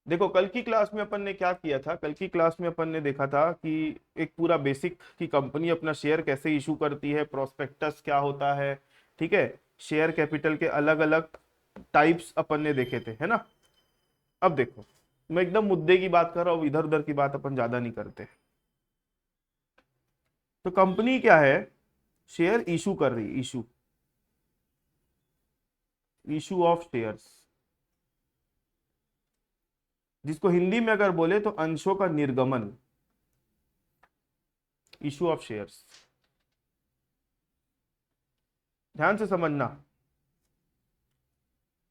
देखो कल की क्लास में अपन ने क्या किया था, कल की क्लास में अपन ने देखा था कि एक पूरा बेसिक कि कंपनी अपना शेयर कैसे इशू करती है, प्रोस्पेक्टस क्या होता है, ठीक है, शेयर कैपिटल के अलग अलग टाइप्स अपन ने देखे थे, है ना। अब देखो, मैं एकदम मुद्दे की बात कर रहा हूँ, इधर उधर की बात अपन ज्यादा नहीं करते। तो कंपनी क्या है, शेयर इशू कर रही, इशू, इशू ऑफ शेयर्स, जिसको हिंदी में अगर बोले तो अंशों का निर्गमन, इशू ऑफ शेयर्स। ध्यान से समझना,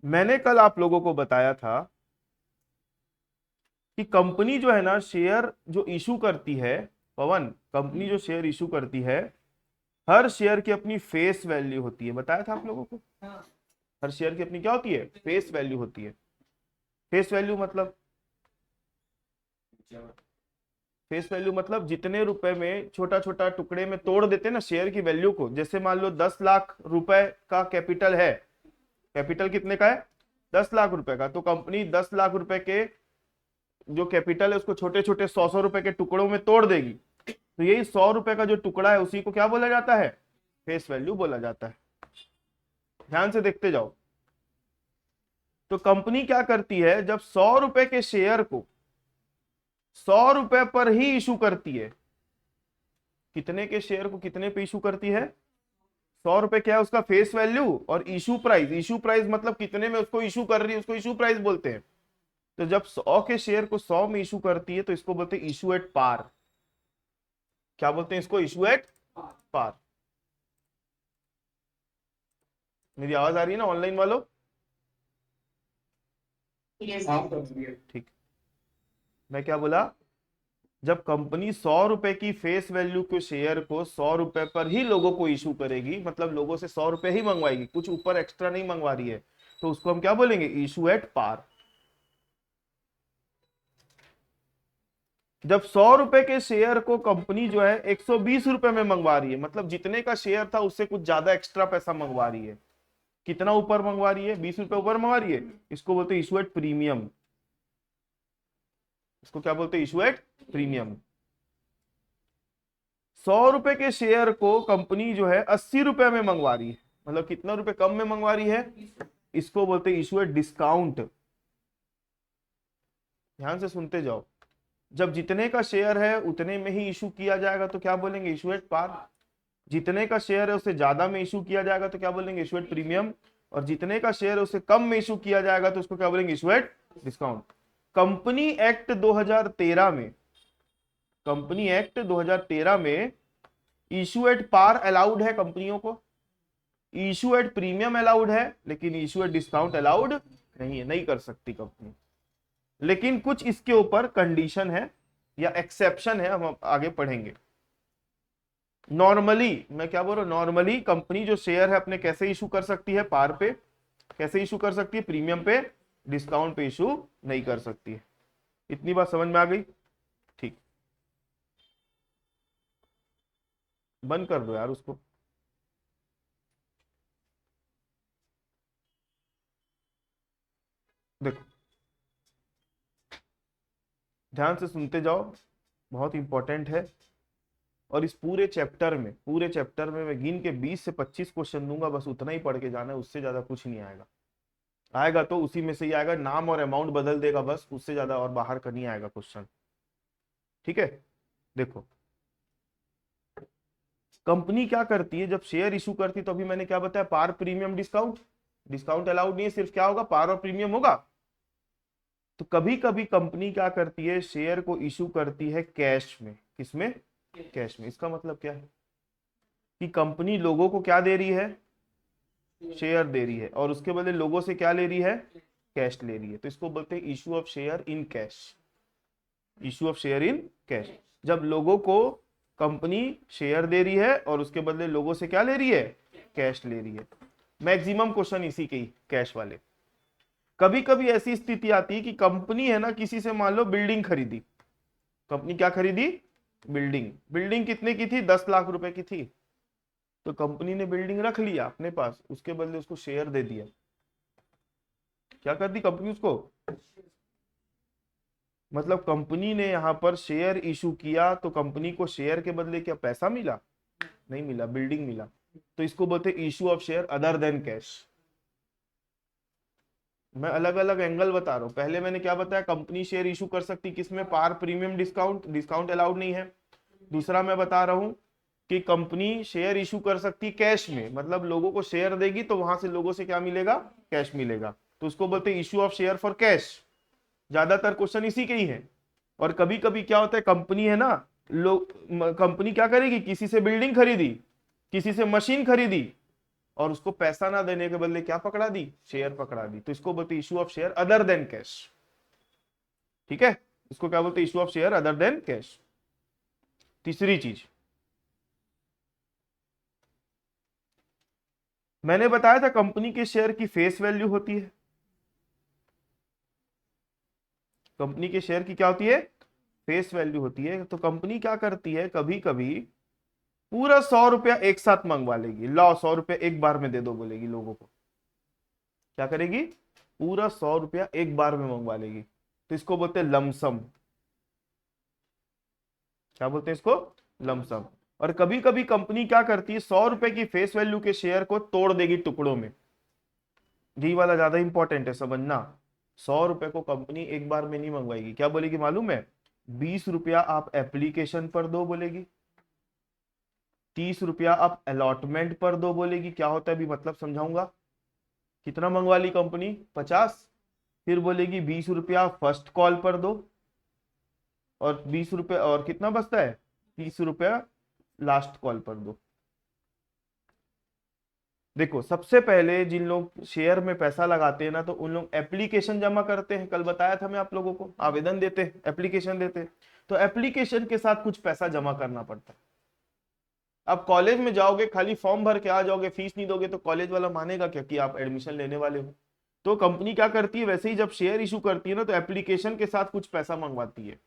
मैंने कल आप लोगों को बताया था कि कंपनी जो है ना, शेयर जो इशू करती है, पवन, कंपनी जो शेयर इशू करती है, हर शेयर की अपनी फेस वैल्यू होती है, बताया था आप लोगों को। हर शेयर की अपनी क्या होती है, फेस वैल्यू होती है। फेस वैल्यू मतलब, फेस वैल्यू मतलब जितने रुपए में छोटा छोटा टुकड़े में तोड़ देते हैं ना शेयर की वैल्यू को। जैसे मान लो 10 लाख रुपए का कैपिटल है, कैपिटल कितने का है, 10 लाख रुपए का, तो कंपनी 10 लाख रुपए के जो कैपिटल है उसको छोटे छोटे 100 100 रुपए के टुकड़ों में तोड़ देगी। तो यही 100 रुपए का जो टुकड़ा है उसी को क्या बोला जाता है, फेस वैल्यू बोला जाता है। ध्यान से देखते जाओ। तो कंपनी क्या करती है, जब 100 रुपए के शेयर को 100 रुपए पर ही इशू करती है, कितने के शेयर को कितने पे इशू करती है, 100 रुपए क्या है उसका फेस वैल्यू, और इशू प्राइस, इशू प्राइस मतलब कितने में उसको इशू कर रही है, उसको इशू प्राइस बोलते हैं। तो जब 100 के शेयर को 100 में इशू करती है तो इसको बोलते हैं इशू एट पार। क्या बोलते हैं इसको, इशू एट पार। मेरी आवाज आ रही है ना ऑनलाइन वालों, ठीक। मैं क्या बोला, जब कंपनी 100 रुपए की फेस वैल्यू के शेयर को 100 रुपए पर ही लोगों को इशू करेगी, मतलब लोगों से 100 रुपए ही मंगवाएगी, कुछ ऊपर एक्स्ट्रा नहीं मंगवा रही है, तो उसको हम क्या बोलेंगे, इशू एट पार। जब 100 रुपए के शेयर को कंपनी जो है 120 रुपए में मंगवा रही है, मतलब जितने का शेयर था उससे कुछ ज्यादा एक्स्ट्रा पैसा मंगवा रही है, कितना ऊपर मंगवा रही है, 20 रुपए ऊपर मंगवा रही है, इसको बोलते हैं इशू एट प्रीमियम। इसको क्या बोलते हैं, इशू एट प्रीमियम। 100 रुपए के शेयर को कंपनी जो है 80 रुपए में मंगवा रही है, मतलब कितना रुपए कम में मंगवा रही है, इसको बोलते हैं इशू एट डिस्काउंट। ध्यान से सुनते जाओ। जब जितने का शेयर है उतने में ही इशू किया जाएगा तो क्या बोलेंगे, इशू एट पार। जितने का शेयर है उससे ज्यादा में इशू किया जाएगा तो क्या बोलेंगे, इशू एट प्रीमियम। और जितने का शेयर है उससे कम में इशू किया जाएगा तो उसको क्या बोलेंगे, issue at discount. Company act 2013 में, कंपनी एक्ट 2013 में इशू एट पार अलाउड है कंपनियों को, इशू एट प्रीमियम अलाउड है, लेकिन इशू एट डिस्काउंट अलाउड नहीं है, नहीं कर सकती कंपनी। लेकिन कुछ इसके ऊपर कंडीशन है या एक्सेप्शन है, हम आगे पढ़ेंगे। नॉर्मली, मैं क्या बोल रहा हूं, नॉर्मली कंपनी जो शेयर है अपने कैसे इशू कर सकती है, पार पे, कैसे इशू कर सकती है, प्रीमियम पे, डिस्काउंट पे इशू नहीं कर सकती है। इतनी बात समझ में आ गई, ठीक। बंद कर दो यार उसको। देखो ध्यान से सुनते जाओ, बहुत इंपॉर्टेंट है। और इस पूरे चैप्टर में, पूरे चैप्टर में मैं गिन के 20 से 25 क्वेश्चन दूंगा, बस उतना ही पढ़ के जाना है, उससे ज्यादा कुछ नहीं आएगा। आएगा तो उसी में से ही आएगा, नाम और अमाउंट बदल देगा बस, उससे ज्यादा और बाहर का नहीं आएगा क्वेश्चन, ठीक है। देखो कंपनी क्या करती है जब शेयर इशू करती है, तो अभी मैंने क्या बताया, par premium discount, discount allowed नहीं है, सिर्फ क्या होगा, पार और प्रीमियम होगा। तो कभी कभी कंपनी क्या करती है, शेयर को इशू करती है कैश में, किसमें, कैश में। इसका मतलब क्या है कि कंपनी लोगों को क्या दे रही है, शेयर दे रही है, और उसके बदले लोगों से क्या ले रही है, कैश ले रही है। तो इसको बोलते हैं issue of share in cash, issue of share in cash. जब लोगों को कंपनी शेयर दे रही है और उसके बदले लोगों से क्या ले रही है, कैश ले रही है। मैक्सिमम क्वेश्चन इसी के ही, कैश वाले। कभी कभी ऐसी स्थिति आती है कि कंपनी है ना, किसी से मान लो बिल्डिंग खरीदी, कंपनी क्या खरीदी, बिल्डिंग। बिल्डिंग कितने की थी, 10 लाख रुपए की थी। तो कंपनी ने बिल्डिंग रख लिया अपने पास, उसके बदले उसको शेयर दे दिया। क्या कर दी कंपनी उसको, मतलब कंपनी ने यहाँ पर शेयर इशू किया तो कंपनी को शेयर के बदले क्या पैसा मिला? नहीं मिला, बिल्डिंग मिला। तो इसको बोलते issue of share other than cash. मैं अलग अलग एंगल बता रहा हूं। पहले मैंने क्या बताया, कंपनी शेयर इशू कर सकती किसमें? Par premium discount, discount allowed नहीं है। दूसरा मैं बता रहा हूं कि कंपनी शेयर इशू कर सकती कैश में, मतलब लोगों को शेयर देगी तो वहां से लोगों से क्या मिलेगा? कैश मिलेगा। तो उसको बोलते हैं issue of share for cash. ज्यादातर क्वेश्चन इसी के ही है। और कभी कभी क्या होता है, कंपनी है ना, लोग कंपनी क्या करेगी, किसी से बिल्डिंग खरीदी, किसी से मशीन खरीदी, और उसको पैसा ना देने के बदले क्या पकड़ा दी? शेयर पकड़ा दी। तो इसको बोलते issue of share other than cash. ठीक है, इसको क्या बोलते? Issue of share other than cash. तीसरी चीज मैंने बताया था, कंपनी के शेयर की फेस वैल्यू होती है। कंपनी के शेयर की क्या होती है? फेस वैल्यू होती है। तो कंपनी क्या करती है, कभी कभी पूरा 100 रुपया एक साथ मंगवा लेगी। लो 100 रुपया एक बार में दे दो बोलेगी लोगों को। क्या करेगी? पूरा 100 रुपया एक बार में मंगवा लेगी। तो इसको बोलते हैं लमसम। क्या बोलते हैं इसको? लमसम। और कभी कभी कंपनी क्या करती है, 100 रुपए की फेस वैल्यू के शेयर को तोड़ देगी टुकड़ों में। यही वाला ज्यादा इंपॉर्टेंट है समझना। 100 रुपए को कंपनी एक बार में नहीं मंगवाएगी। क्या बोलेगी मालूम है? 20 रुपया आप एप्लीकेशन पर दो बोलेगी, 30 रुपया आप अलॉटमेंट पर दो बोलेगी। क्या होता है अभी मतलब समझाऊंगा। कितना मंगवा ली कंपनी? 50। फिर बोलेगी 20 रुपया फर्स्ट कॉल पर दो, और 20 रुपया और कितना बचता है? 30 रुपया लास्ट कॉल पर दो। देखो, सबसे पहले जिन लोग शेयर में पैसा लगाते हैं ना, तो उन लोग एप्लीकेशन जमा करते हैं। कल बताया था मैं आप लोगों को, आवेदन देते हैं, एप्लीकेशन देते हैं। तो एप्लीकेशन के साथ कुछ पैसा जमा करना पड़ता है। अब कॉलेज में जाओगे, खाली फॉर्म भर के आ जाओगे, फीस नहीं दोगे तो कॉलेज वाला मानेगा क्या कि आप एडमिशन लेने वाले हो? तो कंपनी क्या करती है, वैसे ही जब शेयर इशू करती है ना, तो एप्लीकेशन के साथ कुछ पैसा मंगवाती है।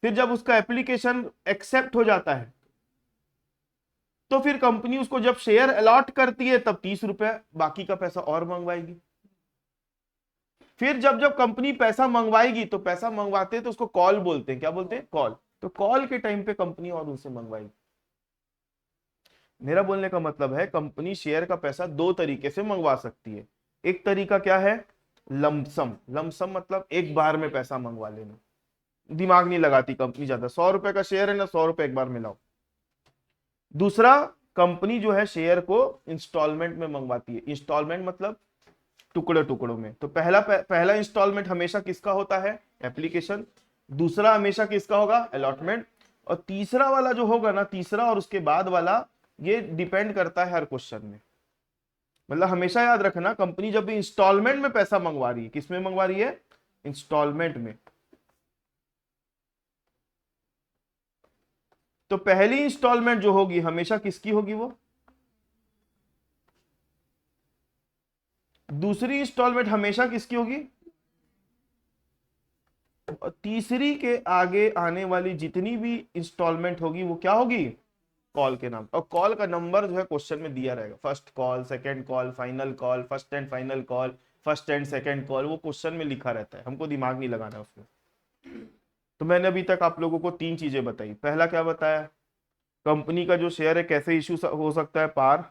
फिर जब उसका एप्लीकेशन एक्सेप्ट हो जाता है, तो फिर कंपनी उसको जब शेयर अलॉट करती है, तब 30 रुपए बाकी का पैसा और मंगवाएगी। फिर जब जब कंपनी पैसा मंगवाएगी, तो पैसा मंगवाते हैं तो उसको कॉल बोलते हैं। क्या बोलते हैं? कॉल। तो कॉल के टाइम पे कंपनी और उनसे मंगवाएगी। मेरा बोलने का मतलब है, कंपनी शेयर का पैसा दो तरीके से मंगवा सकती है। एक तरीका क्या है? लमसम। लमसम मतलब एक बार में पैसा मंगवा लेना। दिमाग नहीं लगाती कंपनी ज्यादा, 100 रुपए का शेयर है ना, 100 रुपए एक बार में लाओ। दूसरा, कंपनी जो है शेयर को इंस्टॉलमेंट में मंगवाती है। इंस्टॉलमेंट मतलब टुकड़े टुकड़ों में। तो पहला इंस्टॉलमेंट हमेशा किसका होता है? एप्लीकेशन। दूसरा हमेशा किसका होगा? अलॉटमेंट। और तीसरा वाला जो होगा ना, तीसरा और उसके बाद वाला, ये डिपेंड करता है हर क्वेश्चन में। मतलब हमेशा याद रखना, कंपनी जब भी इंस्टॉलमेंट में पैसा मंगवा रही है, किसमें मंगवा रही है? इंस्टॉलमेंट में। तो पहली इंस्टॉलमेंट जो होगी हमेशा किसकी होगी? वो। दूसरी इंस्टॉलमेंट हमेशा किसकी होगी? और तीसरी के आगे आने वाली जितनी भी इंस्टॉलमेंट होगी वो क्या होगी? कॉल के नाम। और कॉल का नंबर जो है क्वेश्चन में दिया रहेगा, first call, second call, final call, first and final call, first and second call, वो क्वेश्चन में लिखा रहता है। हमको दिमाग नहीं लगाना उसमें। तो मैंने अभी तक आप लोगों को तीन चीजें बताई। पहला क्या बताया? कंपनी का जो शेयर है कैसे इशू हो सकता है? पार,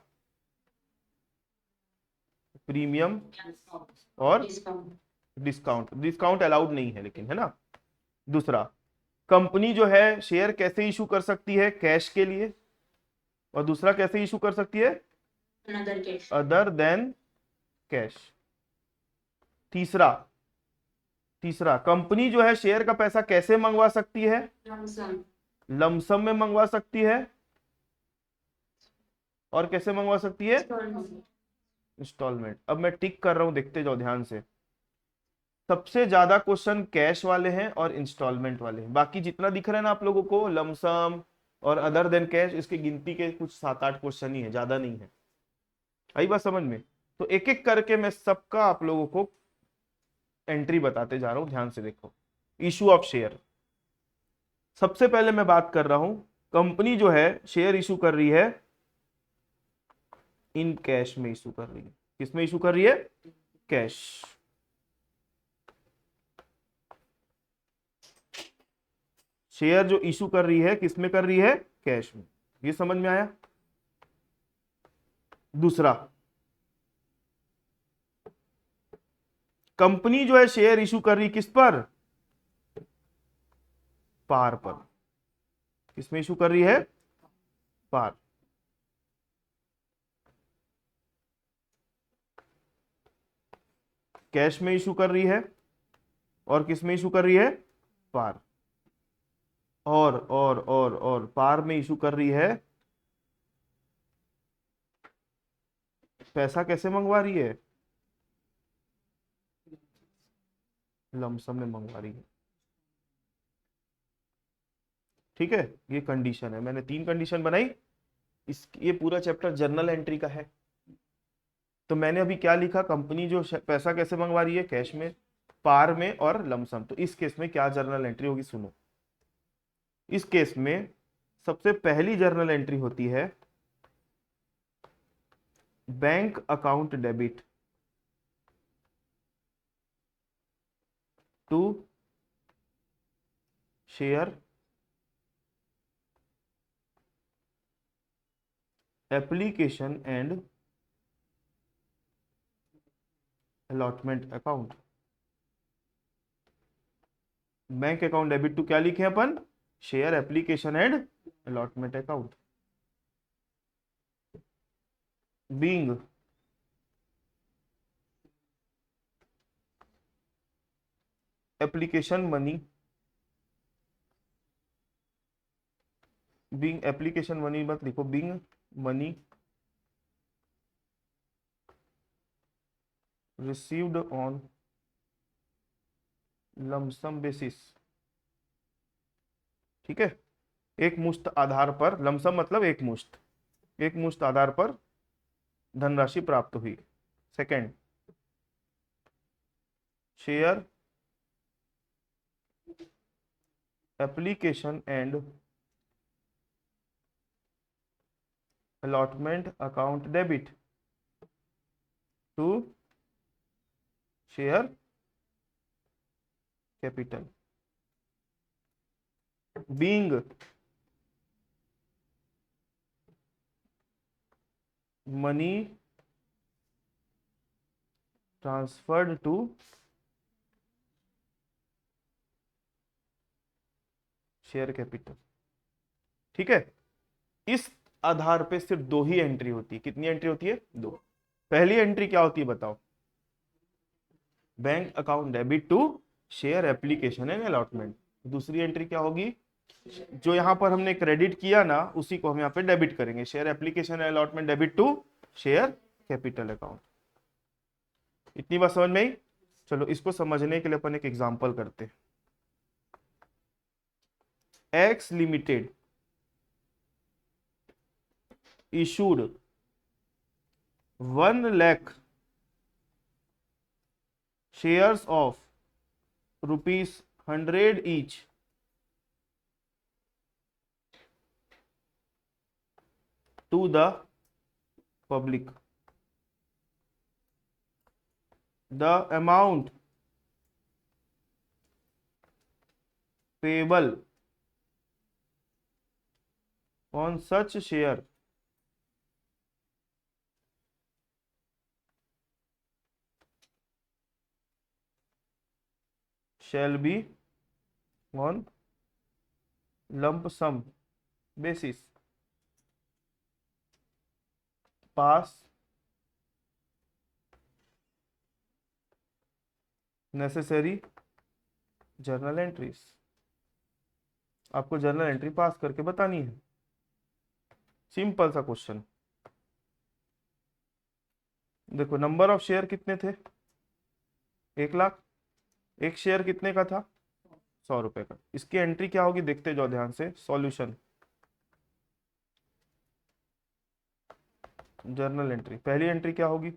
प्रीमियम और डिस्काउंट। डिस्काउंट अलाउड नहीं है लेकिन, है ना। दूसरा, कंपनी जो है शेयर कैसे इशू कर सकती है? कैश के लिए। और दूसरा कैसे इशू कर सकती है? Other than cash. तीसरा, तीसरा कंपनी जो है शेयर का पैसा कैसे मंगवा सकती है? लमसम में मंगवा सकती है। और कैसे मंगवा सकती है? इंस्टॉलमेंट। अब मैं टिक कर रहा हूं, देखते जाओ ध्यान से। सबसे ज्यादा क्वेश्चन कैश वाले हैं और इंस्टॉलमेंट वाले हैं। बाकी जितना दिख रहा है ना आप लोगों को, लमसम और अदर देन कैश, इसकी गिनती के कुछ 7-8 क्वेश्चन ही है, ज्यादा नहीं है। आई बात समझ में? तो एक एक करके मैं सबका आप लोगों को एंट्री बताते जा रहा हूं, ध्यान से देखो। इशू ऑफ शेयर, सबसे पहले मैं बात कर रहा हूं, कंपनी जो है शेयर इशू कर रही है इन कैश में इशू कर रही है। किसमें इशू कर रही है? कैश। शेयर जो इशू कर रही है किस में कर रही है, कैश में। ये समझ में आया। दूसरा, कंपनी जो है शेयर इशू कर रही किस पर, पार पर। किसमें इशू कर रही है, पार। कैश में इशू कर रही है और किस में इशू कर रही है, पार। और पार में इशू कर रही है। पैसा कैसे मंगवा रही है, लमसम में मंगवा रही है। ठीक है, ये कंडीशन है। मैंने 3 कंडीशन बनाई। ये पूरा चैप्टर जर्नल एंट्री का है। तो मैंने अभी क्या लिखा, कंपनी जो पैसा कैसे मंगवा रही है, कैश में, पार में और लमसम। तो इस केस में क्या जर्नल एंट्री होगी, सुनो। इस केस में सबसे पहली जर्नल एंट्री होती है bank account debit to share application and allotment account. Bank account debit to क्या लिखे अपन, share application and allotment account. Being application money, being application money मत लिखो, being money received on lump sum basis. ठीक है, एक मुश्त आधार पर, लमसम मतलब एक मुश्त, एक मुश्त आधार पर धनराशि प्राप्त हुई। Second, share application and allotment account debit to share capital. Being money transferred to share capital. ठीक है, इस आधार पे सिर्फ 2 ही एंट्री होती है। कितनी एंट्री होती है, 2। पहली एंट्री क्या होती है बताओ, bank account debit to share application and allotment. दूसरी एंट्री क्या होगी, जो यहां पर हमने क्रेडिट किया ना उसी को हम यहाँ पे डेबिट करेंगे, share application and allotment debit to share capital account. इतनी बात समझ में आई। चलो इसको समझने के लिए अपन एक एग्जांपल करते हैं। X limited issued 1 lakh shares of ₹100 each to the public. The amount payable on such share shall be on lump sum basis. Pass necessary journal entries. आपको जर्नल एंट्री पास करके बतानी है। सिंपल सा क्वेश्चन। देखो number of share कितने थे, 1 लाख। एक share कितने का था, 100 रुपए का। इसकी एंट्री क्या होगी देखते जाओ ध्यान से। Solution, journal entry. पहली एंट्री क्या होगी,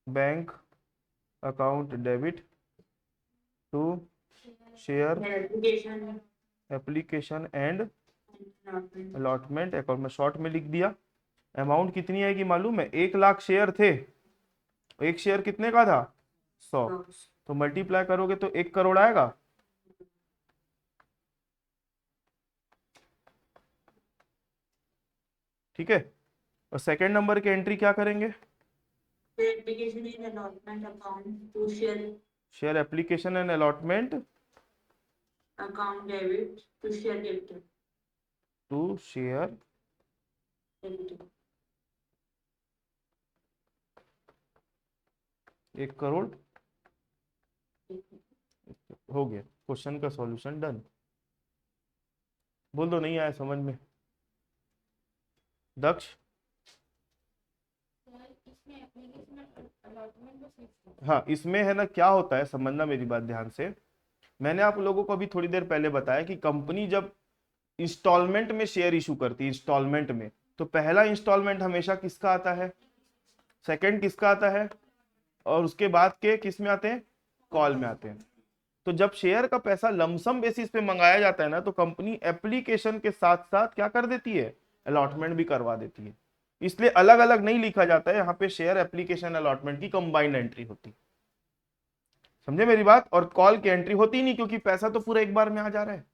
bank account debit to share application and allotment account में शॉर्ट में लिख दिया। अमाउंट कितनी आएगी मालूम है, 1 लाख शेयर थे। एक शेयर कितने का था, 100। तो मल्टीप्लाई करोगे तो 1 करोड़ आएगा। ठीक है, और सेकंड नंबर की एंट्री क्या करेंगे? Application in allotment account to share application and allotment account debit to share capital to share 1 crore. हो गया, क्वेश्चन का सॉल्यूशन डन। बोल दो नहीं आया समझ में। दक्ष, हाँ इसमें है ना क्या होता है समझना मेरी बात ध्यान से। मैंने आप लोगों को अभी थोड़ी देर पहले बताया कि कंपनी जब इंस्टॉलमेंट में शेयर इशू करती है, इंस्टॉलमेंट में, तो पहला इंस्टॉलमेंट हमेशा किसका आता है, सेकंड किसका आता है, और उसके बाद के किस में आते हैं, कॉल में आते हैं। तो जब शेयर का पैसा लमसम बेसिस पे मंगाया जाता है ना, तो कंपनी एप्लीकेशन के साथ साथ क्या कर देती है, अलॉटमेंट भी करवा देती है। इसलिए अलग अलग नहीं लिखा जाता है, यहाँ पे शेयर एप्लीकेशन अलॉटमेंट की कंबाइंड एंट्री होती है। समझे मेरी बात? और कॉल की एंट्री होती ही नहीं, क्योंकि पैसा तो पूरा एक बार में आ जा रहा है।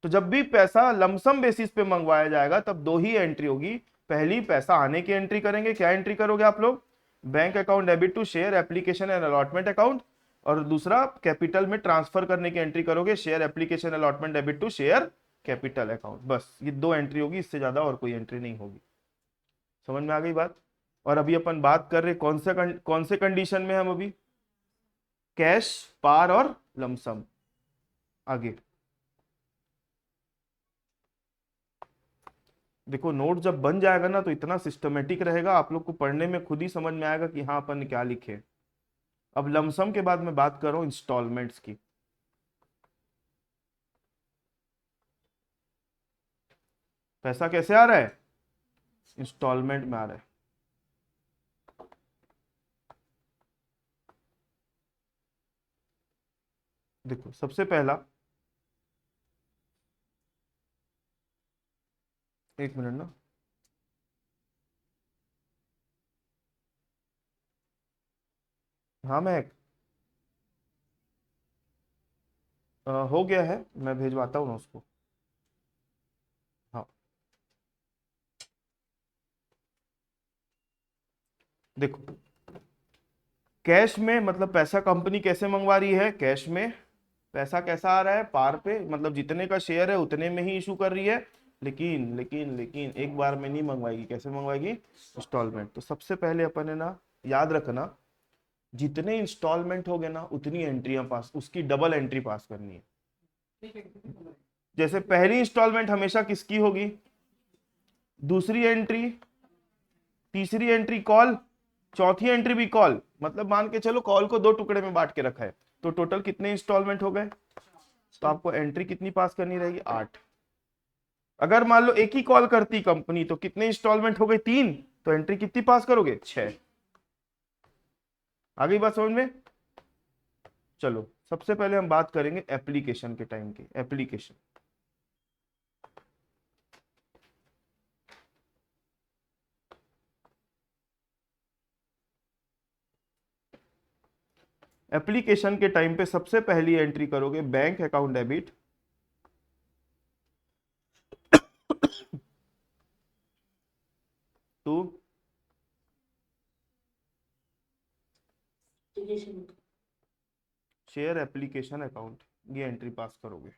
तो जब भी पैसा लमसम बेसिस पे मंगवाया जाएगा तब दो ही एंट्री होगी। पहली पैसा आने की एंट्री करेंगे, क्या एंट्री करोगे आप लोग, bank account debit to share application and allotment account, और दूसरा कैपिटल में ट्रांसफर करने की एंट्री करोगे, share application allotment debit to share capital account. बस ये दो एंट्री होगी, इससे ज्यादा और कोई एंट्री नहीं होगी। समझ में आ गई बात? और अभी अपन बात कर रहे कौन से कंडीशन में हम अभी, कैश, पार और लमसम। आगे देखो, नोट जब बन जाएगा ना तो इतना सिस्टमेटिक रहेगा, आप लोग को पढ़ने में खुद ही समझ में आएगा कि हाँ अपन ने क्या लिखे। अब लमसम के बाद मैं बात कर रहा हूं इंस्टॉलमेंट्स की। पैसा कैसे आ रहा है, इंस्टॉलमेंट में आ रहा है। देखो सबसे पहला, एक मिनट ना, हाँ मैं हो गया है, मैं भेजवाता हूँ ना उसको। हाँ देखो, कैश में मतलब पैसा कंपनी कैसे मंगवा रही है, कैश में पैसा कैसा आ रहा है, पार पे, मतलब जितने का शेयर है उतने में ही इशू कर रही है। लेकिन लेकिन लेकिन एक बार में नहीं मंगवाएगी, कैसे मंगवाएगी, इंस्टॉलमेंट। तो सबसे पहले अपन है ना, याद रखना, जितने इंस्टॉलमेंट हो गए ना उतनी एंट्रियां पास, उसकी डबल एंट्री पास करनी है। जैसे पहली इंस्टॉलमेंट हमेशा किसकी होगी, दूसरी एंट्री, तीसरी एंट्री कॉल, चौथी एंट्री भी कॉल। मतलब मान के चलो कॉल को दो टुकड़े में बांट के रखा है, तो टोटल कितने इंस्टॉलमेंट हो गए, तो आपको एंट्री कितनी पास करनी रहेगी, 8। अगर मान लो एक ही कॉल करती कंपनी तो कितने इंस्टॉलमेंट हो गए, 3, तो एंट्री कितनी पास करोगे, 6। आ गई बात समझ में? चलो सबसे पहले हम बात करेंगे एप्लीकेशन के टाइम की। एप्लीकेशन, एप्लीकेशन के टाइम पे सबसे पहली एंट्री करोगे bank account debit to share application account, ये एंट्री पास करोगे।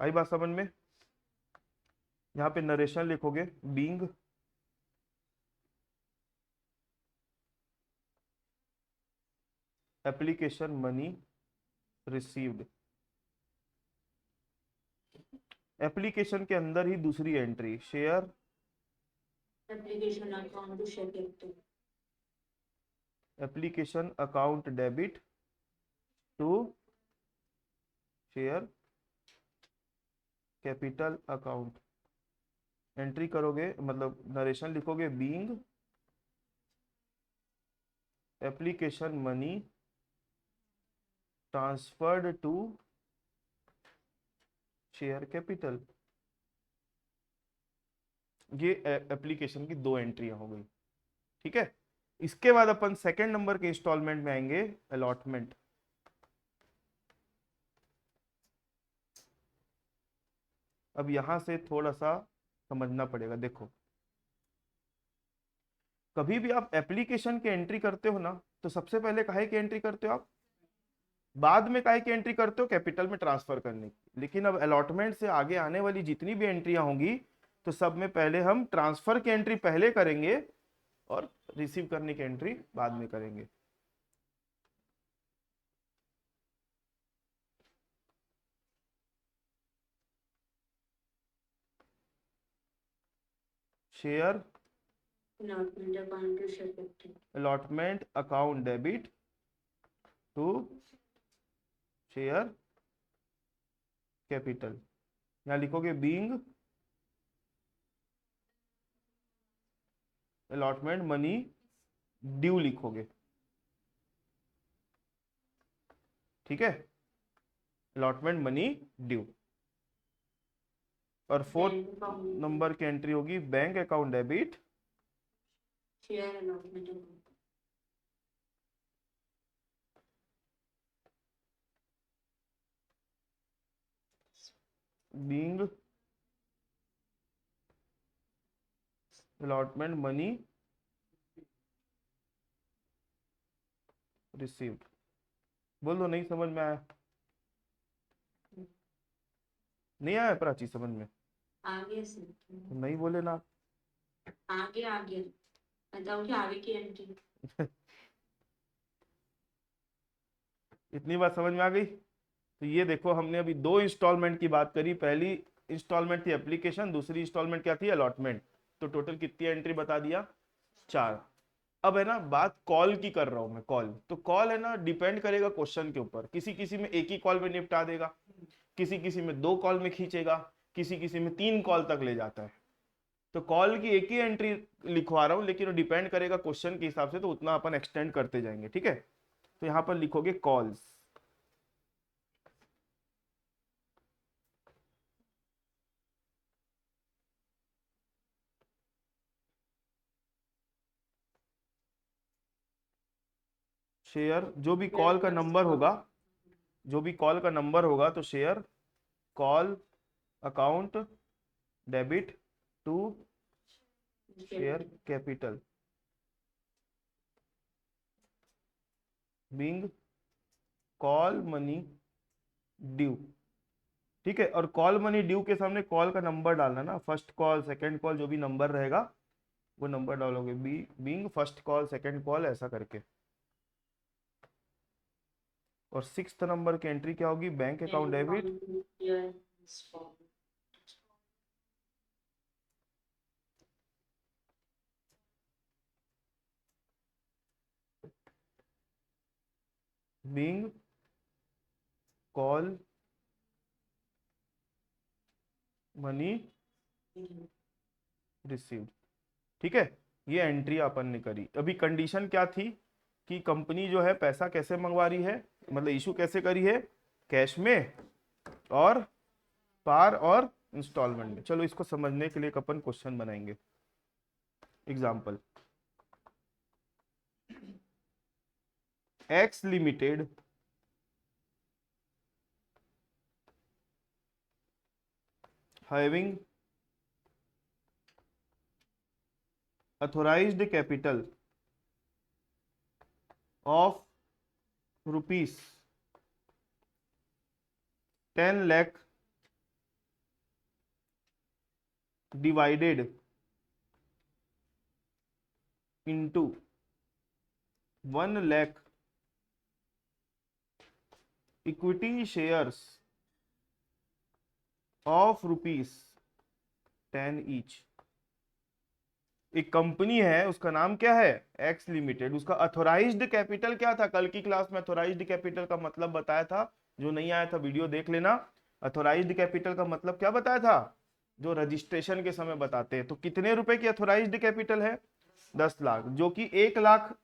आई बात समझ में? यहाँ पे नरेशन लिखोगे, being application money received. Application के अंदर ही दूसरी entry, share application account to share capital application account debit to share capital account. Entry करोगे मतलब नरेशन लिखोगे, being application money transferred to share capital. ये एप्लीकेशन की दो एंट्रियां हो गई। ठीक है, इसके बाद अपन सेकंड नंबर के इंस्टॉलमेंट में आएंगे, अलॉटमेंट। अब यहां से थोड़ा सा समझना पड़ेगा। देखो, कभी भी आप एप्लीकेशन की एंट्री करते हो ना, तो सबसे पहले काहे की एंट्री करते हो आप? बाद में काहे की एंट्री करते हो? कैपिटल में ट्रांसफर करने की। लेकिन अब अलॉटमेंट से आगे आने वाली जितनी भी एंट्रियां होंगी, तो सब में पहले हम ट्रांसफर की एंट्री पहले करेंगे और रिसीव करने की एंट्री बाद में करेंगे। Share Allotment account to share capital. Allotment account debit to share capital. यहां लिखोगे बीइंग अलॉटमेंट मनी ड्यू लिखोगे, ठीक है? Allotment money due. और फोर्थ Bank account. नंबर की एंट्री होगी bank account debit Share allotment account. Being allotment money received. बोल दो, नहीं समझ में आया? नहीं आया प्राची समझ में? आगे से तो नहीं बोले ना। आगे आगे बताओ कि आगे की एंट्री। इतनी बात समझ में आ गई? तो ये देखो, हमने अभी दो इंस्टॉलमेंट की बात करी। पहली इंस्टॉलमेंट थी एप्लीकेशन, दूसरी इंस्टॉलमेंट क्या थी? अलॉटमेंट। तो टोटल कितनी एंट्री बता दिया? 4। अब है ना, बात कॉल की कर रहा हूं मैं। कॉल तो कॉल है ना, डिपेंड करेगा क्वेश्चन के ऊपर। किसी किसी में एक ही कॉल में निपटा देगा, किसी किसी में 2 कॉल में खींचेगा, किसी किसी में 3 कॉल तक ले जाता है। तो कॉल की एक ही एंट्री लिखवा रहा हूं, लेकिन वो डिपेंड करेगा क्वेश्चन के हिसाब से, तो उतना अपन एक्सटेंड करते जाएंगे, ठीक है? तो यहां पर लिखोगे कॉल्स। शेयर जो भी कॉल का नंबर होगा, जो भी कॉल का नंबर होगा, तो share call account debit to share capital being call money due, ठीक है? और कॉल मनी ड्यू के सामने कॉल का नंबर डालना ना, फर्स्ट कॉल सेकंड कॉल जो भी नंबर रहेगा वो नंबर डालोगे, being first call second call ऐसा करके। और 6th नंबर की एंट्री क्या होगी? Bank account debit being call money received, ठीक है? ये एंट्री अपन ने करी। अभी कंडीशन क्या थी कि कंपनी जो है पैसा कैसे मंगवा रही है, मतलब इशू कैसे करी है? कैश में और पार और इंस्टॉलमेंट में। चलो इसको समझने के लिए एक अपन क्वेश्चन बनाएंगे। Example, x limited having authorized capital of rupees 10 lakh divided into 1 lakh equity shares of rupees 10 each। एक कंपनी है, उसका नाम क्या है? X limited. उसका अथोराइज्ड कैपिटल क्या था? कल की क्लास में अथोराइज्ड कैपिटल का मतलब बताया था। जो नहीं आया था वीडियो देख लेना। अथोराइज्ड कैपिटल का मतलब क्या बताया था? जो रजिस्ट्रेशन के समय बताते हैं। तो कितने रुपए की अथोराइज्ड कैपिटल है? 10 लाख, जो कि 1 लाख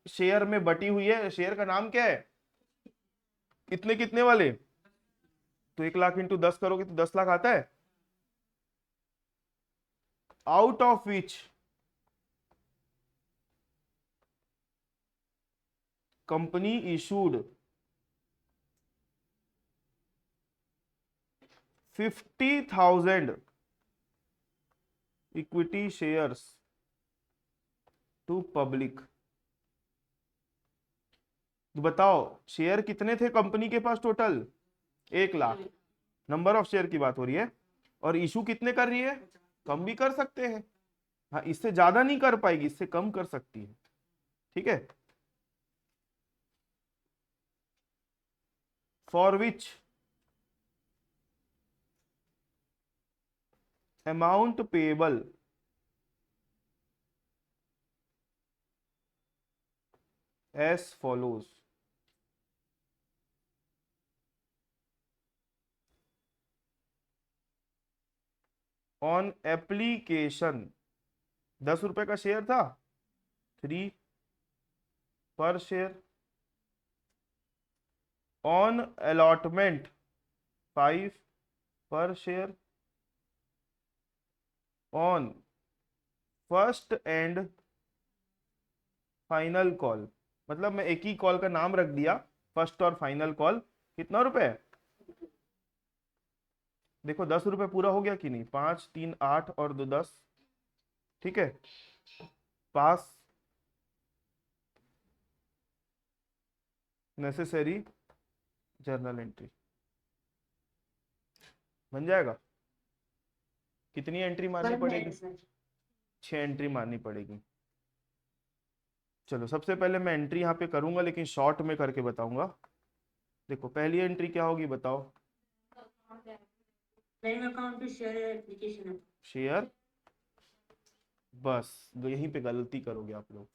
शेयर में बटी हुई है। शेयर का नाम क्या है? कितने कितने वाले? तो 1 लाख इंटू 10 करोगे तो 10 लाख आता है। Out of which company issued 50,000 equity shares to public. बताओ शेयर कितने थे कंपनी के पास total? 1 lakh. Number of share की बात हो रही है। और इशू कितने कर रही है? कम भी कर सकते हैं। हाँ, इससे ज्यादा नहीं कर पाएगी, इससे कम कर सकती है। ठीक है। For which amount payable as follows. On application 10 रुपए का शेयर था, 3 पर शेयर। ऑन अलॉटमेंट 5 पर share. On first and final call, मतलब मैं एक ही कॉल का नाम रख दिया, फर्स्ट और फाइनल कॉल। कितना रुपए? देखो 10 रुपए पूरा हो गया कि नहीं? 5 3 8 और 2 10। ठीक है। पास नेसेसरी जर्नल एंट्री बन जाएगा। कितनी एंट्री मारनी पड़ेगी? 6 एंट्री मारनी पड़ेगी। चलो सबसे पहले मैं एंट्री यहाँ पे करूंगा, लेकिन शॉर्ट में करके बताऊंगा। देखो पहली एंट्री क्या होगी बताओ? Bank account to share application. Share, बस यहीं पे गलती करोगे आप लोग।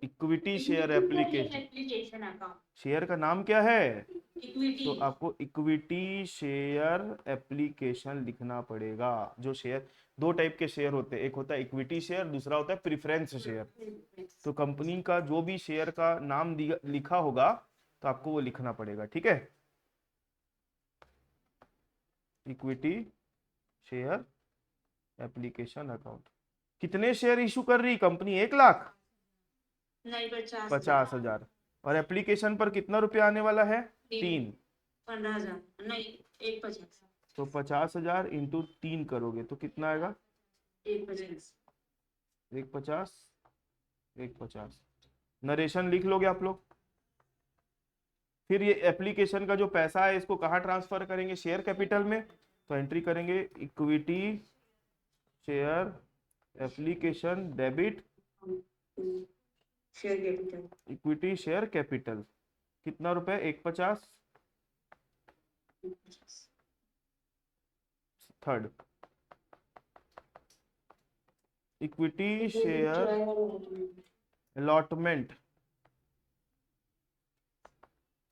Equity share application. Application account. Share का नाम क्या है? इक्विटी। तो आपको इक्विटी शेयर एप्लीकेशन लिखना पड़ेगा। जो शेयर, 2 टाइप के शेयर होते हैं, एक होता है इक्विटी शेयर, दूसरा होता है प्रेफरेंस शेयर। तो कंपनी का जो भी शेयर का नाम लिखा होगा तो आपको वो लिखना पड़ेगा। ठीक है। Equity share application account. कितने शेयर इशू कर रही कंपनी? 1 लाख? नहीं, 50,000। और एप्लीकेशन पर कितना रुपया आने वाला है? 3। 15,000 नहीं, 150। तो 50,000 इंटू 3 करोगे तो कितना आएगा? 150। 150, 150। नरेशन लिख लोगे आप लोग। फिर ये एप्लीकेशन का जो पैसा है इसको कहाँ ट्रांसफर करेंगे? शेयर कैपिटल में। तो एंट्री करेंगे equity share application debit share capital. Equity share capital. कितना रुपए? 150। Third equity share allotment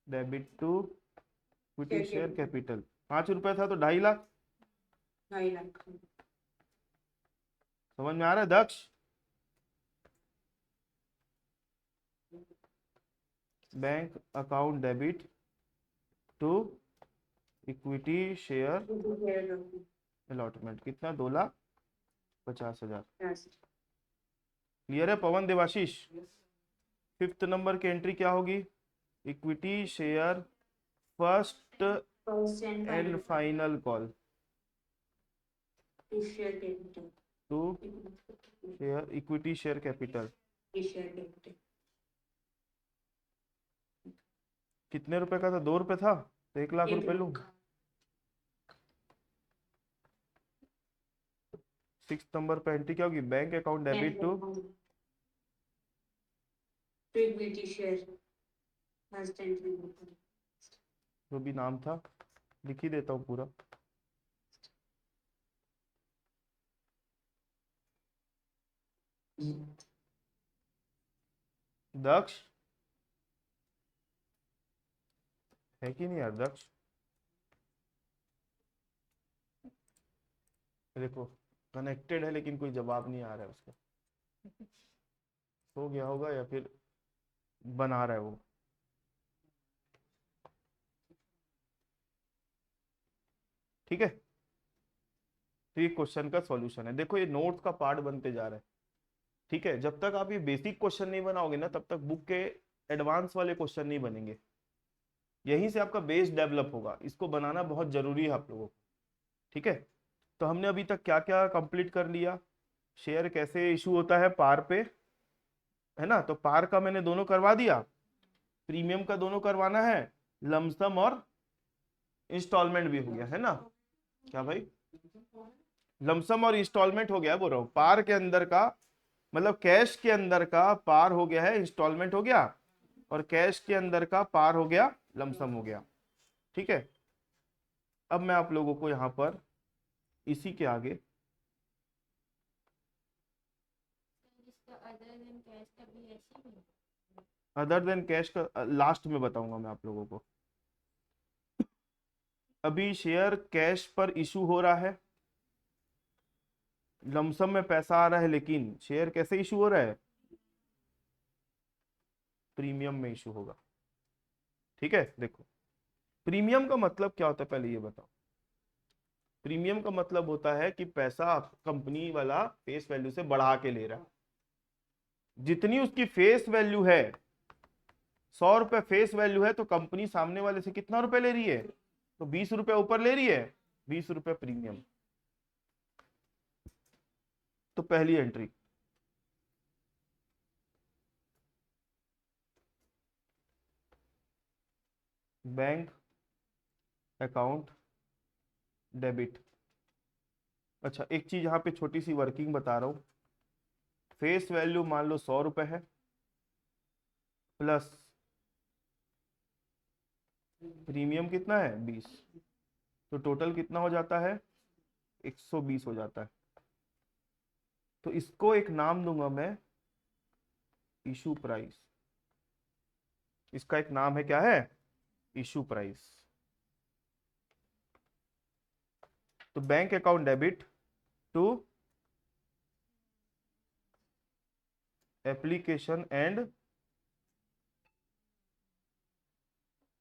debit to equity share capital. 5 रुपए था तो 2.5 लाख। 2.5 लाख। समझ में आ रहा है Daksh? Bank account debit to equity share allotment. कितना? 2,50,000। क्लियर है पवन देवाशीष? 5th नंबर की एंट्री क्या होगी? Equity share first and final call to share capital. To share equity share capital. Share capital कितने रुपए का था? 2 रुपए था तो 1 लाख रुपए लूं। 6th नंबर पे एंट्री क्या होगी? Bank account debit to equity share first and final. जो भी नाम था लिख ही देता हूँ पूरा। दक्ष है कि नहीं यार दक्ष? देखो कनेक्टेड है लेकिन कोई जवाब नहीं आ रहा है उसका। सो गया होगा या फिर बना रहा है वो। ठीक है। तो ये क्वेश्चन का सॉल्यूशन है। देखो ये नोट्स का पार्ट बनते जा रहा है। ठीक है, जब तक आप ये बेसिक क्वेश्चन नहीं बनाओगे ना तब तक बुक के एडवांस वाले क्वेश्चन नहीं बनेंगे। यहीं से आपका बेस डेवलप होगा, इसको बनाना बहुत जरूरी है आप लोगों को। ठीक है, तो हमने अभी तक क्या क्या कंप्लीट कर लिया। शेयर कैसे इशू होता है पार पे, है ना, तो पार का मैंने दोनों करवा दिया, प्रीमियम का दोनों करवाना है, लमसम और इंस्टॉलमेंट भी हो गया, है ना। क्या भाई, लमसम और इंस्टॉलमेंट हो गया, बोल रहा हूँ पार के अंदर का, मतलब कैश के अंदर का पार हो गया है, इंस्टॉलमेंट हो गया, और कैश के अंदर का पार हो गया, लमसम हो गया। ठीक है, अब मैं आप लोगों को यहां पर इसी के आगे इसका अदर देन कैश का भी ऐसे ही है। अदर देन कैश का लास्ट में बताऊंगा मैं आप लोगों को। अभी शेयर कैश पर इशू हो रहा है, लमसम में पैसा आ रहा है, लेकिन शेयर कैसे इशू हो रहा है, प्रीमियम में इशू होगा। ठीक है, देखो प्रीमियम का मतलब क्या होता है पहले ये बताओ। प्रीमियम का मतलब होता है कि पैसा कंपनी वाला फेस वैल्यू से बढ़ा के ले रहा है। जितनी उसकी फेस वैल्यू है, 100 रुपए फेस वैल्यू है, तो कंपनी सामने वाले से कितना रुपए ले रही है, तो 20 रुपए ऊपर ले रही है, 20 रुपए प्रीमियम। तो पहली एंट्री, बैंक अकाउंट डेबिट। अच्छा, एक चीज यहाँ पे छोटी सी वर्किंग बता रहा हूँ। फेस वैल्यू मान लो 100 रुपए है, प्लस प्रीमियम कितना है 20, तो टोटल कितना हो जाता है, 120 हो जाता है। तो इसको एक नाम दूंगा मैं, इशू प्राइस। इसका एक नाम है, क्या है, इशू प्राइस। तो bank account debit to application and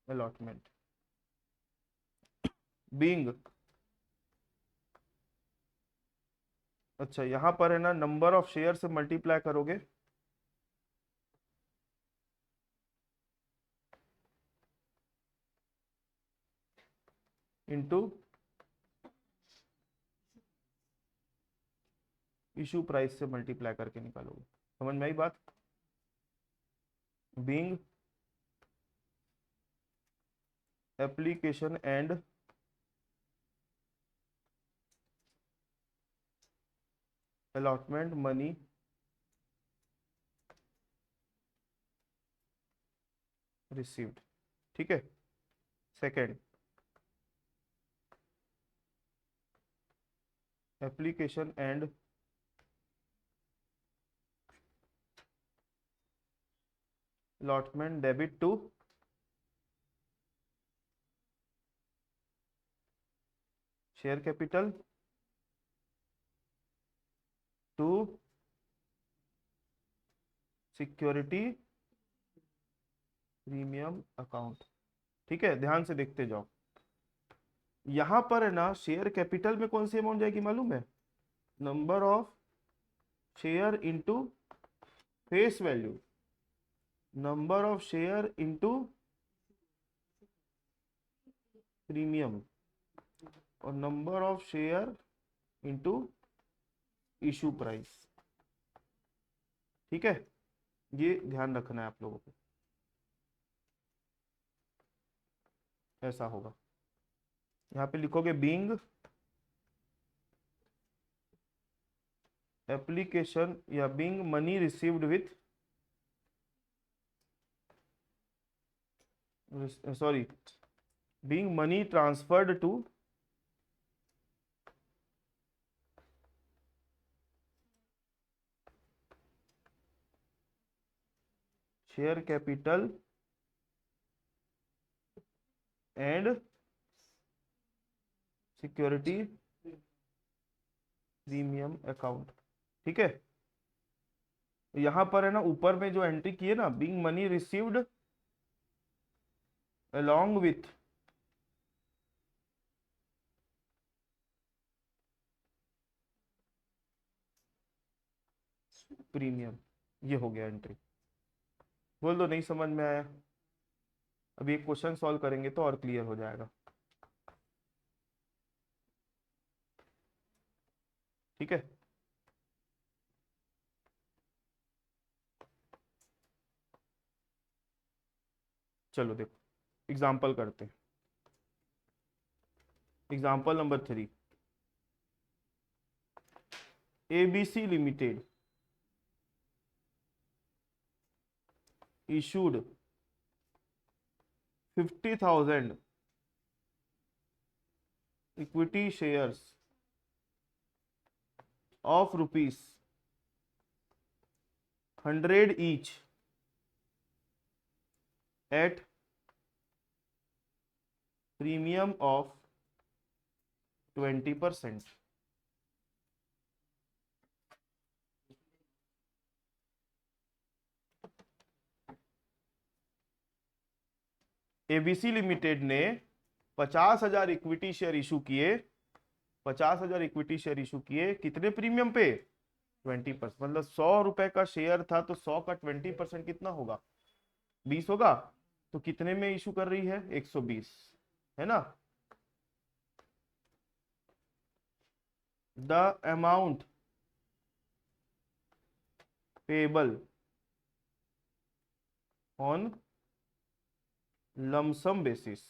allotment, being, अच्छा यहां पर है ना, नंबर ऑफ शेयर से मल्टीप्लाई करोगे, इनटू इशू प्राइस से मल्टीप्लाई करके निकालोगे। समझ में आई बात, being application and allotment money received. ठीक है, second, application and allotment debit to share capital to security premium account. ठीक है, ध्यान से देखते जाओ। यहां पर है ना, शेयर कैपिटल में कौन सी अमाउंट जाएगी मालूम है, number of share into face value, number of share into premium, और number of share into issue price. ठीक है, ये ध्यान रखना है आप लोगों को, ऐसा होगा। यहाँ पे लिखोगे बीइंग एप्लीकेशन या being money received with, sorry, being money transferred to share capital and security premium account. ठीक है, यहां पर है ना, ऊपर में जो एंट्री की है ना, being money received along with premium, ये हो गया एंट्री। बोल दो नहीं समझ में आया। अभी एक क्वेश्चन सॉल्व करेंगे तो और क्लियर हो जाएगा। ठीक है, चलो देखो एग्जाम्पल करते हैं। Example number 3, ABC limited issued 50,000 equity shares of rupees 100 each at premium of 20%. ABC limited ने 50,000 इक्विटी शेयर इशू किए, 50,000 इक्विटी शेयर इशू किए, कितने प्रीमियम पे? 20%। मतलब 100 रुपए का शेयर था तो 100 का 20% कितना होगा? 20 होगा। तो कितने में इशू कर रही है? 120, है ना। The amount payable on lump sum basis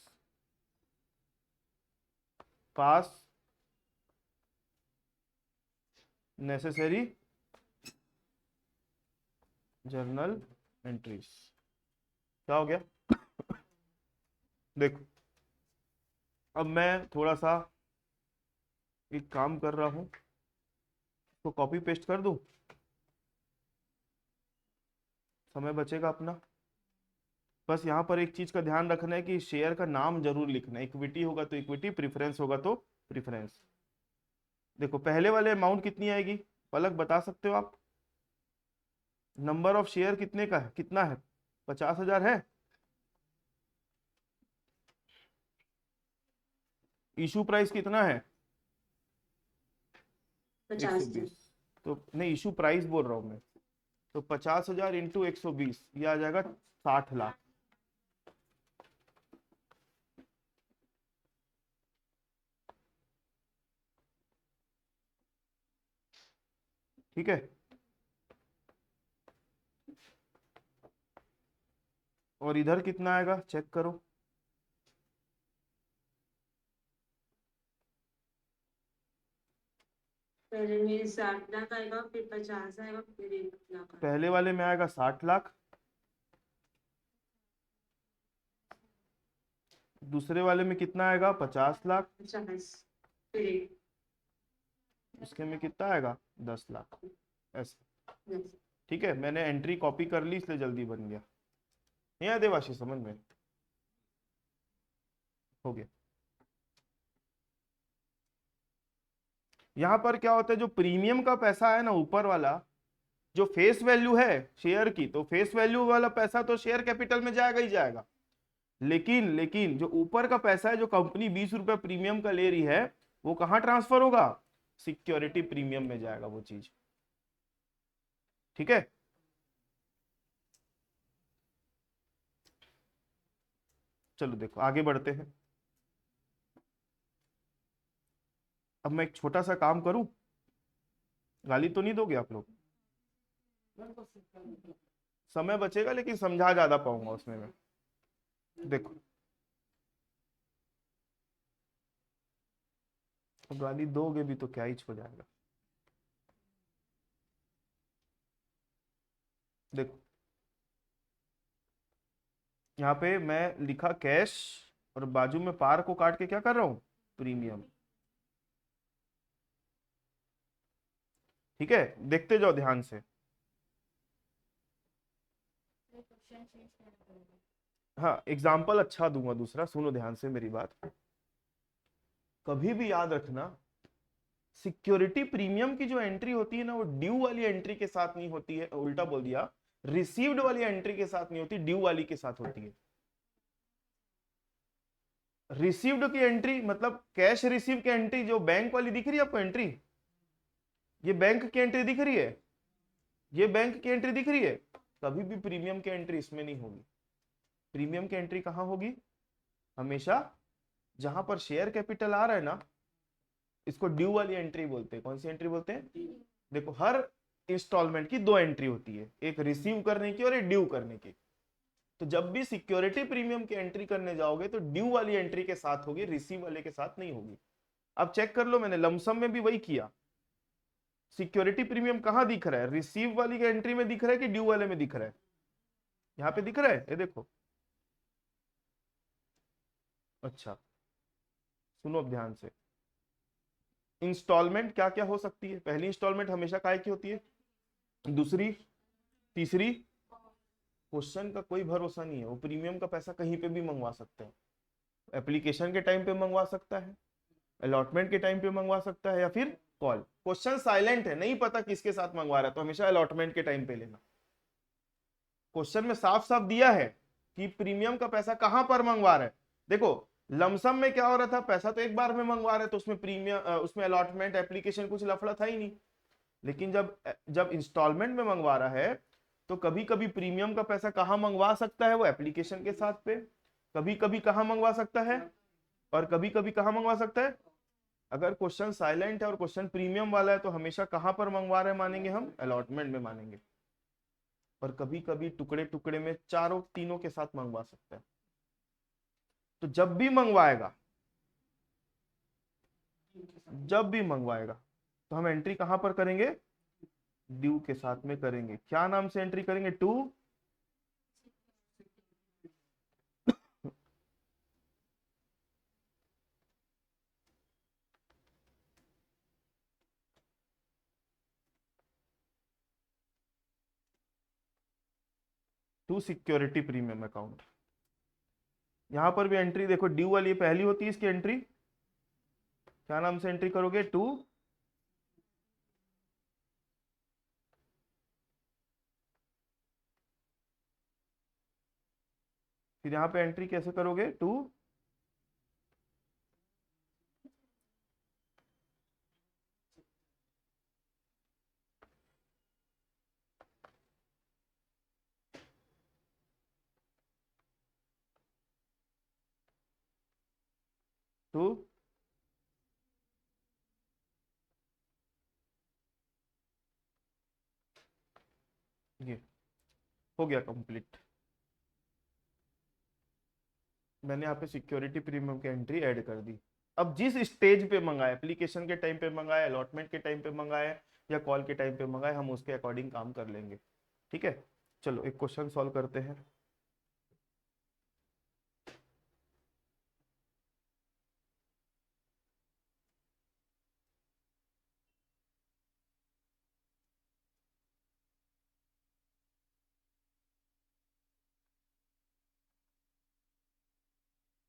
pass necessary journal entries. क्या हो गया? देखो अब मैं थोड़ा सा एक काम कर रहा हूं, तो कॉपी पेस्ट कर दूं, समय बचेगा अपना। बस यहाँ पर एक चीज का ध्यान रखना है कि शेयर का नाम जरूर लिखना है। इक्विटी होगा तो इक्विटी, प्रेफरेंस होगा तो प्रेफरेंस। देखो पहले वाले अमाउंट कितनी आएगी पलक बता सकते हो आप? नंबर ऑफ शेयर कितने का है, कितना है? 50,000 है। इशू प्राइस कितना है? 50 120। तो नहीं, इशू प्राइस बोल रहा हूं मैं। तो 50,000 इंटू 120 ये आ जाएगा 60 लाख। ठीक है, और इधर कितना आएगा चेक करो। पहले मेरे 60 लाख आएगा, फिर 50 आएगा, फिर 1 लाख आएगा। पहले वाले में आएगा 60 लाख, दूसरे वाले में कितना आएगा? 50 लाख, 50 फिर 1। इसके में कितना आएगा? 10 लाख। ऐसे। yes। ठीक है, मैंने एंट्री कॉपी कर ली इसलिए जल्दी बन गया। नहीं आया देवाशी समझ में? हो गया। यहां पर क्या होता है, जो प्रीमियम का पैसा है ना ऊपर वाला, जो फेस वैल्यू है शेयर की, तो फेस वैल्यू वाला पैसा तो शेयर कैपिटल में जाएगा ही जाएगा। लेकिन जो ऊपर का पैसा है, जो कंपनी 20 रुपए प्रीमियम का ले रही है, वो कहां ट्रांसफर होगा? सिक्योरिटी प्रीमियम में जाएगा वो चीज। ठीक है, चलो देखो आगे बढ़ते हैं। अब मैं एक छोटा सा काम करूं, गाली तो नहीं दोगे आप लोग? समय बचेगा लेकिन समझा ज्यादा पाऊंगा उसमें मैं। देखो गाली दोगे भी तो क्या ही हो जाएगा। देखो यहाँ पे मैं लिखा कैश और बाजू में पार को काट के क्या कर रहा हूं? प्रीमियम। ठीक है, देखते जाओ ध्यान से। हाँ एग्जाम्पल अच्छा दूंगा दूसरा, सुनो ध्यान से मेरी बात। कभी भी याद रखना, सिक्योरिटी प्रीमियम की जो एंट्री होती है ना, वो ड्यू वाली एंट्री के साथ नहीं होती है, उल्टा बोल दिया, रिसीव्ड वाली एंट्री के साथ नहीं होती, ड्यू वाली के साथ होती है। रिसीव्ड की एंट्री मतलब कैश रिसीव की एंट्री, जो बैंक वाली दिख रही है आपको एंट्री, ये बैंक की एंट्री दिख रही है, ये बैंक की एंट्री दिख रही है, कभी भी प्रीमियम की एंट्री इसमें नहीं होगी। प्रीमियम की एंट्री कहाँ होगी? हमेशा जहां पर शेयर कैपिटल आ रहा है ना, इसको ड्यू वाली एंट्री बोलते हैं। कौन सी एंट्री बोलते हैं? देखो, हर इंस्टॉलमेंट की दो एंट्री होती है, एक रिसीव करने की और एक ड्यू करने की। तो जब भी सिक्योरिटी प्रीमियम की एंट्री करने जाओगे तो ड्यू वाली एंट्री के साथ होगी, रिसीव वाले के साथ नहीं होगी। अब चेक कर लो, मैंने लमसम में भी वही किया। सिक्योरिटी प्रीमियम कहां दिख रहा है? रिसीव वाली एंट्री में दिख रहा है कि ड्यू वाले में दिख रहा है? यहाँ पे दिख रहा है, ये देखो। अच्छा, सुनो अब ध्यान से। इंस्टॉलमेंट क्या क्या हो सकती है? पहली इंस्टॉलमेंट हमेशा काय की होती है, दूसरी, तीसरी। क्वेश्चन का कोई भरोसा नहीं है, वो प्रीमियम का पैसा कहीं पे भी मंगवा सकते हैं। एप्लीकेशन के टाइम पे मंगवा सकता है, अलॉटमेंट के टाइम पे मंगवा सकता है, या फिर कॉल। क्वेश्चन साइलेंट है, नहीं पता किसके साथ मंगवा रहा है, तो हमेशा अलॉटमेंट के टाइम पे लेना। क्वेश्चन में साफ साफ दिया है कि प्रीमियम का पैसा कहां पर मंगवा रहा है। देखो, लमसम में क्या हो रहा था, पैसा तो एक बार में मंगवा रहे, तो उसमें प्रीमियम, उसमें अलॉटमेंट, एप्लीकेशन, कुछ लफड़ा था ही नहीं। लेकिन जब जब इंस्टॉलमेंट में मंगवा रहा है, तो कभी कभी प्रीमियम का पैसा कहां मंगवा सकता है? वो एप्लीकेशन के साथ पे। कभी कभी कहां मंगवा सकता है, और कभी कभी कहां मंगवा सकता है? अगर क्वेश्चन साइलेंट है और क्वेश्चन प्रीमियम वाला है, तो हमेशा कहां पर मंगवा रहे मानेंगे हम? अलॉटमेंट में मानेंगे। और कभी कभी टुकड़े टुकड़े में चारों तीनों के साथ मंगवा सकता है। तो जब भी मंगवाएगा तो हम एंट्री कहां पर करेंगे? ड्यू के साथ में करेंगे। क्या नाम से एंट्री करेंगे? To to security premium account. यहां पर भी एंट्री देखो, ड्यू वाली पहली होती है इसकी एंट्री। क्या नाम से एंट्री करोगे? टू फिर यहां पे एंट्री कैसे करोगे? टू टू ये हो गया कंप्लीट। मैंने यहाँ पे सिक्योरिटी प्रीमियम की एंट्री ऐड कर दी। अब जिस स्टेज पे मंगाए, एप्लीकेशन के टाइम पे मंगाए, अलॉटमेंट के टाइम पे मंगाए, या कॉल के टाइम पे मंगाए, हम उसके अकॉर्डिंग काम कर लेंगे। ठीक है, चलो एक क्वेश्चन सॉल्व करते हैं।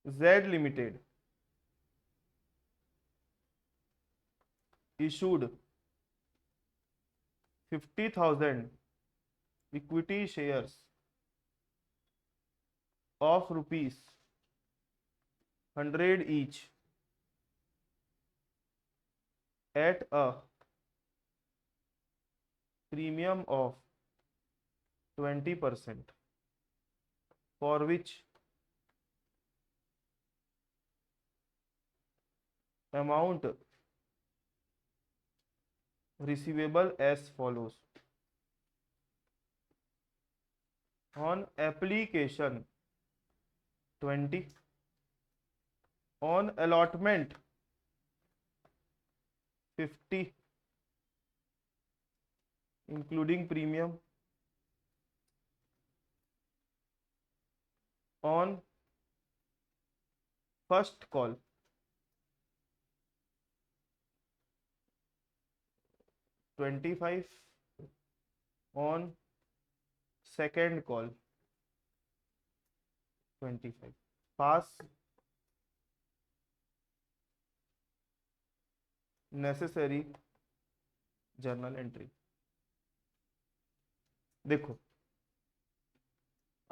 Z limited issued 50,000 equity shares of ₹100 each at a premium of 20%, for which amount receivable as follows: on application 20, on allotment 50 including premium, on first call 25, on second call 25. Pass necessary journal entry. देखो,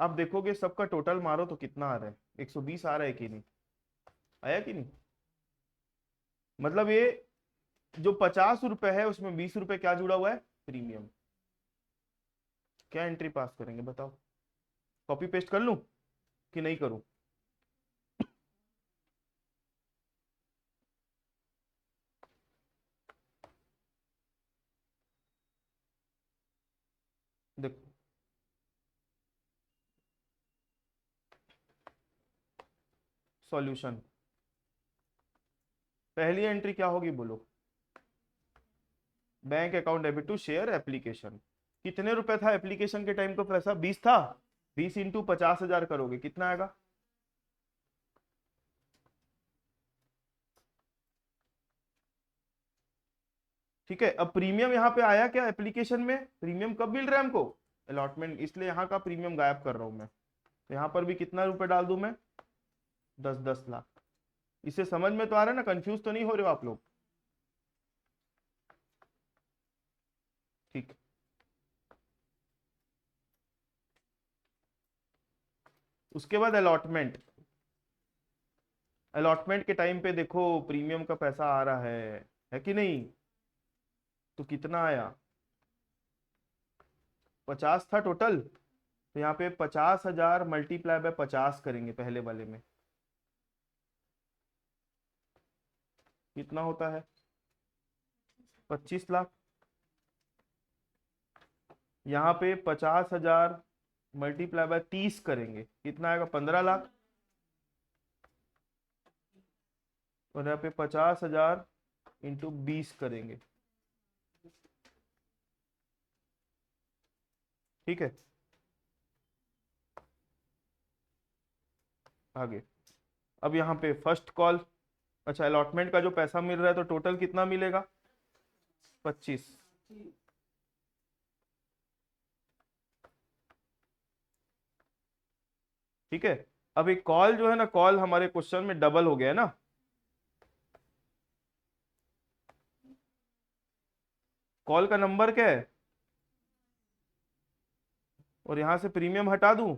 आप देखोगे सबका total मारो तो कितना आ रहा है? 120 आ रहा है कि नहीं? आया कि नहीं? मतलब ये जो 50 रुपए है, उसमें 20 रुपए क्या जुड़ा हुआ है? प्रीमियम। क्या एंट्री पास करेंगे बताओ? कॉपी पेस्ट कर लूं कि नहीं करूं? देखो, सॉल्यूशन, पहली एंट्री क्या होगी बोलो? Bank account debit to share application. कितने रुपए था एप्लीकेशन के टाइम को पैसा? 20 था। 20 इंटू 50,000 करोगे, कितना आएगा? ठीक है, अब प्रीमियम यहाँ पे आया क्या एप्लीकेशन में? प्रीमियम कब मिल रहा है हमको? अलॉटमेंट, इसलिए यहाँ का प्रीमियम गायब कर रहा हूं मैं। तो यहाँ पर भी कितना रुपए डाल दूं मैं? 10-10 लाख। इसे समझ में तो आ रहा है ना? कंफ्यूज तो नहीं हो रहे हो आप लोग? ठीक। उसके बाद अलॉटमेंट। अलॉटमेंट के टाइम पे देखो प्रीमियम का पैसा आ रहा है कि नहीं? तो कितना आया? 50 था टोटल। तो यहाँ पे 50,000 मल्टीप्लाई बाय 50 करेंगे पहले वाले में, कितना होता है? 25 लाख। यहाँ पे 50,000 मल्टीप्लाई बाय 30 करेंगे, कितना आएगा? 15 लाख। और यहाँ पे 50,000 इंटू 20 करेंगे, ठीक है। आगे, अब यहाँ पे फर्स्ट कॉल। अच्छा, अलॉटमेंट का जो पैसा मिल रहा है तो टोटल कितना मिलेगा? 25। ठीक है। अब एक कॉल जो है ना, कॉल हमारे क्वेश्चन में डबल हो गया है ना? कॉल का नंबर क्या है? और यहां से प्रीमियम हटा दूं,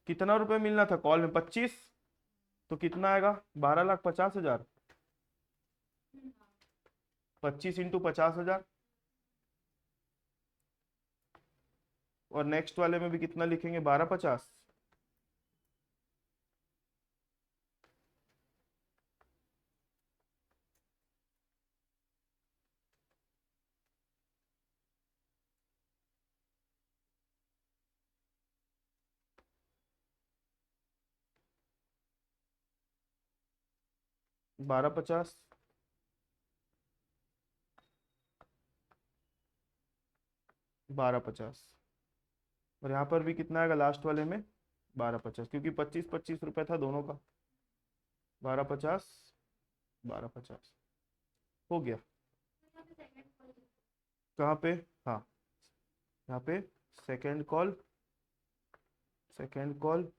कितना रुपए मिलना था कॉल में? 25। तो कितना आएगा? 12,50,000। 25 इंटू 50,000। और नेक्स्ट वाले में भी कितना लिखेंगे? 12,50। बारह पचास, 12,50। और यहाँ पर भी कितना आएगा लास्ट वाले में? 12,50, क्योंकि 25-25 रुपए था दोनों का। 12,50, 12,50 हो गया। कहाँ पे? हाँ, यहाँ पे second call, second call,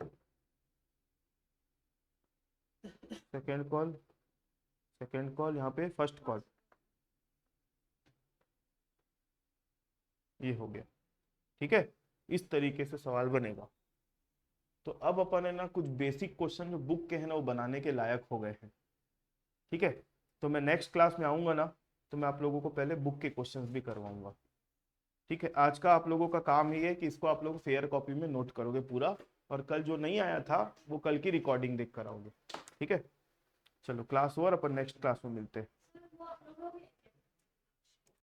second call, second call, यहाँ पे फर्स्ट कॉल। ये हो गया, ठीक है। इस तरीके से सवाल बनेगा। तो अब अपन है ना कुछ बेसिक क्वेश्चन जो बुक के हैं ना वो बनाने के लायक हो गए हैं, ठीक है। तो मैं नेक्स्ट क्लास में आऊंगा ना, तो मैं आप लोगों को पहले बुक के क्वेश्चंस भी करवाऊंगा, ठीक है। आज का आप लोगों का काम ये है कि इसको आप लोग फेयर कॉपी में नोट करोगे पूरा, और कल जो नहीं आया था वो कल की रिकॉर्डिंग देख कर आओगे, ठीक है। चलो क्लास ओवर, अपन नेक्स्ट क्लास में मिलते हैं।